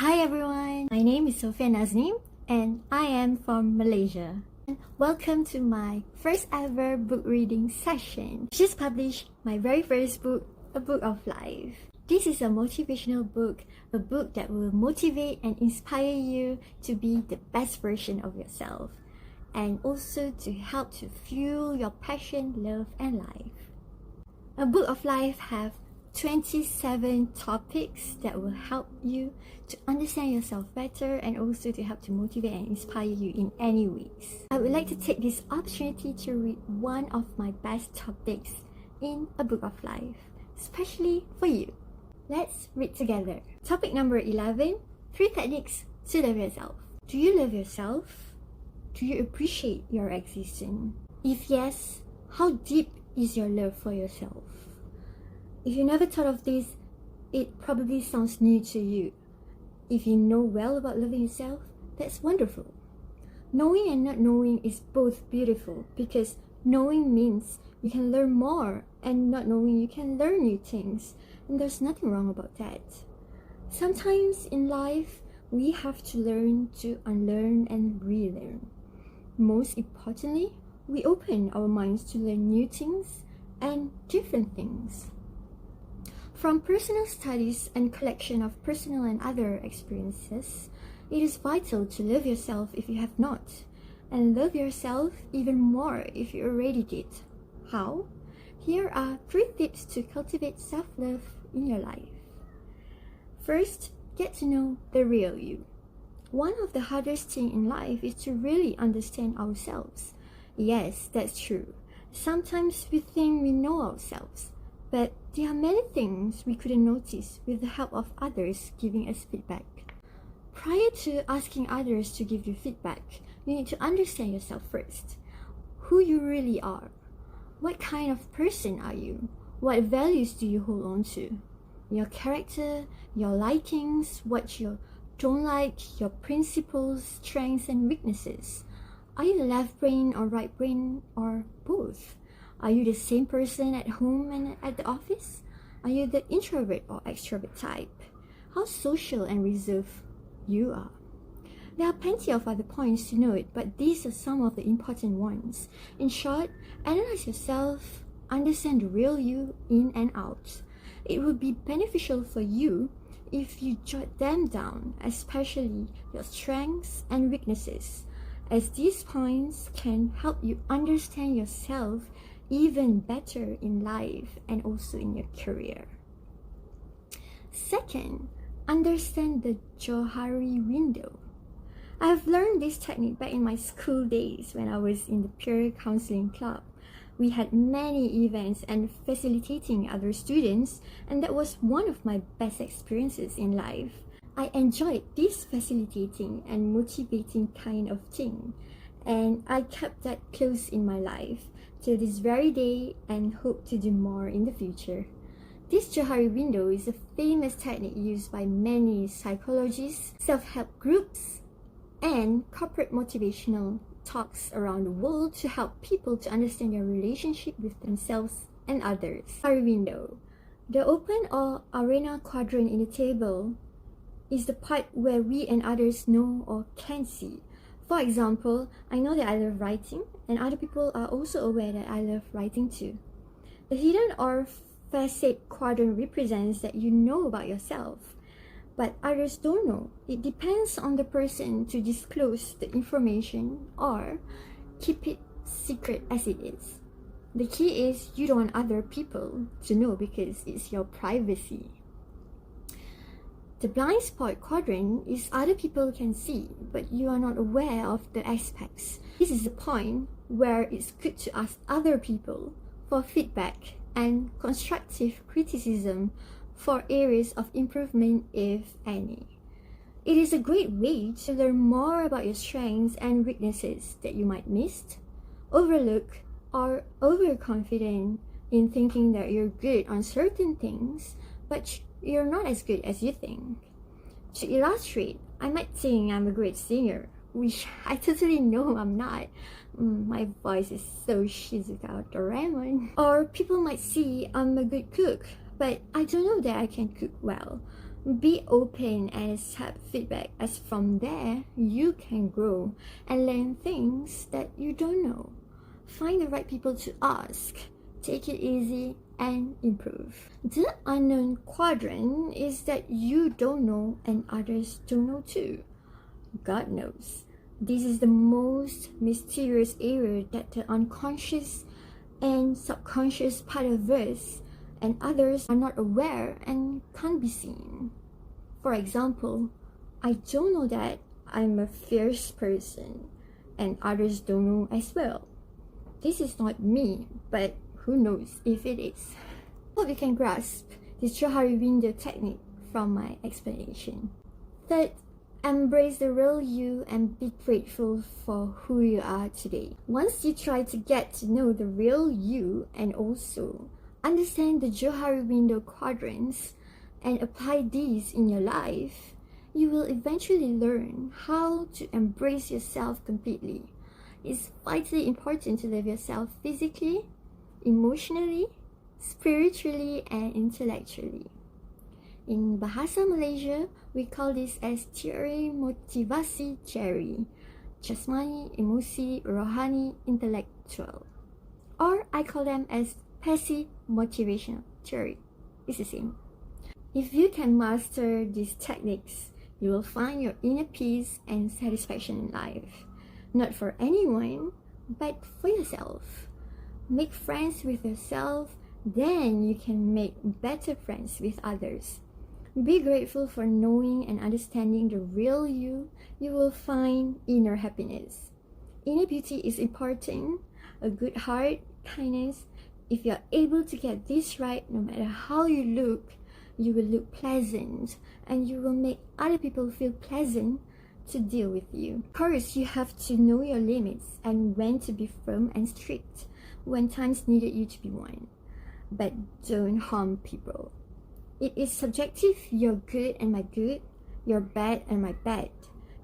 Hi everyone, my name is Sofia Naznim and I am from Malaysia. Welcome to my first ever book reading session. I just published my very first book, A Book of Life. This is a motivational book, a book that will motivate and inspire you to be the best version of yourself, and also to help to fuel your passion, love and life. A Book of Life have 27 topics that will help you to understand yourself better and also to help to motivate and inspire you in any ways. I would like to take this opportunity to read one of my best topics in A Book of Life, especially for you. Let's read together. Topic number 11, 3 techniques to love yourself. Do you love yourself? Do you appreciate your existence? If yes, how deep is your love for yourself? If you never thought of this, it probably sounds new to you. If you know well about loving yourself, that's wonderful. Knowing and not knowing is both beautiful, because knowing means you can learn more, and not knowing you can learn new things, and there's nothing wrong about that. Sometimes in life, we have to learn to unlearn and relearn. Most importantly, we open our minds to learn new things and different things. From personal studies and collection of personal and other experiences, it is vital to love yourself if you have not, and love yourself even more if you already did. How? Here are 3 tips to cultivate self-love in your life. First, get to know the real you. One of the hardest things in life is to really understand ourselves. Yes, that's true. Sometimes we think we know ourselves, but there are many things we couldn't notice with the help of others giving us feedback. Prior to asking others to give you feedback, you need to understand yourself first. Who you really are. What kind of person are you? What values do you hold on to? Your character, your likings, what you don't like, your principles, strengths and weaknesses. Are you the left brain or right brain or both? Are you the same person at home and at the office? Are you the introvert or extrovert type? How social and reserved you are? There are plenty of other points to note, but these are some of the important ones. In short, analyze yourself, understand the real you in and out. It would be beneficial for you if you jot them down, especially your strengths and weaknesses, as these points can help you understand yourself even better in life and also in your career. Second, understand the Johari window. I have learned this technique back in my school days when I was in the peer counseling club. We had many events and facilitating other students, and that was one of my best experiences in life. I enjoyed this facilitating and motivating kind of thing, and I kept that close in my life till this very day and hope to do more in the future. This Johari window is a famous technique used by many psychologists, self-help groups, and corporate motivational talks around the world to help people to understand their relationship with themselves and others. Johari window. The open or arena quadrant in the table is the part where we and others know or can see. For example, I know that I love writing, and other people are also aware that I love writing too. The hidden or facet quadrant represents that you know about yourself, but others don't know. It depends on the person to disclose the information or keep it secret as it is. The key is you don't want other people to know because it's your privacy. The blind spot quadrant is other people can see, but you are not aware of the aspects. This is the point where it's good to ask other people for feedback and constructive criticism for areas of improvement, if any. It is a great way to learn more about your strengths and weaknesses that you might miss, overlook, or overconfident in thinking that you're good on certain things, but you're not as good as you think. To illustrate, I might think I'm a great singer, which I totally know I'm not. My voice is so Shizuka Doraemon. Or people might see I'm a good cook, but I don't know that I can cook well. Be open and accept feedback, as from there you can grow and learn things that you don't know. Find the right people to ask, take it easy, and improve. The unknown quadrant is that you don't know and others don't know too. God knows. This is the most mysterious area that the unconscious and subconscious part of us and others are not aware and can't be seen. For example, I don't know that I'm a fierce person and others don't know as well. This is not me, but who knows if it is. Hope you can grasp this Johari window technique from my explanation. Third, embrace the real you and be grateful for who you are today. Once you try to get to know the real you and also understand the Johari window quadrants and apply these in your life, you will eventually learn how to embrace yourself completely. It's vitally important to love yourself physically, emotionally, spiritually, and intellectually. In Bahasa Malaysia, we call this as teori motivasi jari, jasmani, emosi, rohani, intellectual. Or I call them as passive motivational theory. It's the same. If you can master these techniques, you will find your inner peace and satisfaction in life. Not for anyone, but for yourself. Make friends with yourself, then you can make better friends with others. Be grateful for knowing and understanding the real you. You will find inner happiness. Inner beauty is important. A good heart, kindness. If you're able to get this right, no matter how you will look pleasant and you will make other people feel pleasant to deal with you. Of course, you have to know your limits and when to be firm and strict when times needed you to be one. But don't harm people. It is subjective, your good and my good, your bad and my bad.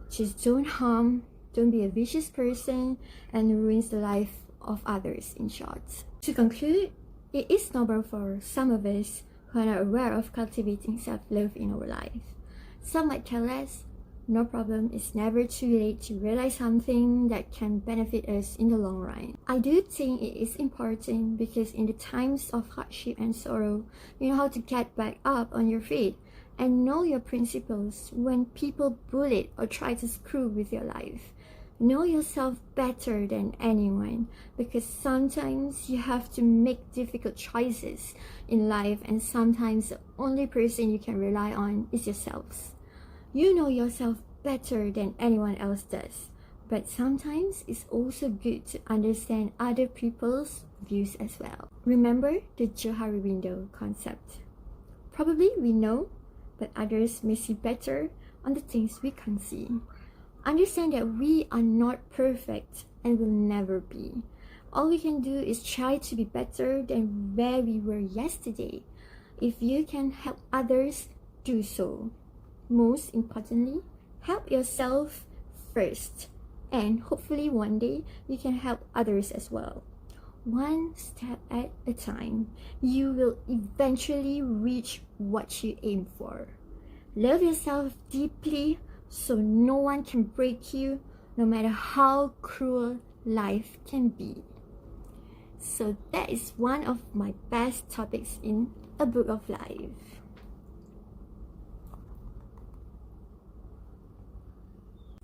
Just don't harm, don't be a vicious person and ruins the life of others, in short. To conclude, it is noble for some of us who are not aware of cultivating self-love in our life. Some might tell us, no problem, it's never too late to realize something that can benefit us in the long run. I do think it is important because in the times of hardship and sorrow, you know how to get back up on your feet and know your principles when people bully or try to screw with your life. Know yourself better than anyone because sometimes you have to make difficult choices in life and sometimes the only person you can rely on is yourselves. You know yourself better than anyone else does, but sometimes it's also good to understand other people's views as well. Remember the Johari window concept. Probably we know, but others may see better on the things we can't see. Understand that we are not perfect and will never be. All we can do is try to be better than where we were yesterday. If you can help others, do so. Most importantly, help yourself first, and hopefully one day you can help others as well. One step at a time, you will eventually reach what you aim for. Love yourself deeply so no one can break you, no matter how cruel life can be. So that is one of my best topics in a book of life.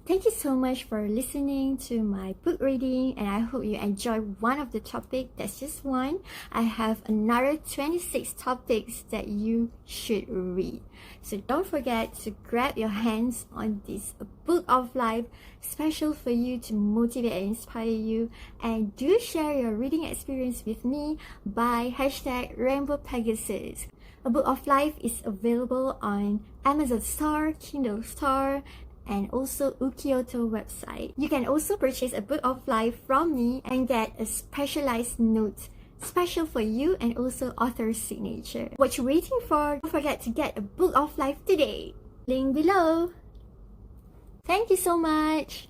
Thank you so much for listening to my book reading, and I hope you enjoyed one of the topics. That's just one. I have another 26 topics that you should read. So don't forget to grab your hands on this book of life, special for you to motivate and inspire you. And do share your reading experience with me by #RainbowPegasus. A book of life is available on Amazon Store, Kindle Store, and also Ukyoto website. You can also purchase a book of life from me and get a specialized note special for you and also author's signature. What you waiting for? Don't forget to get a book of life today. Link below. Thank you so much.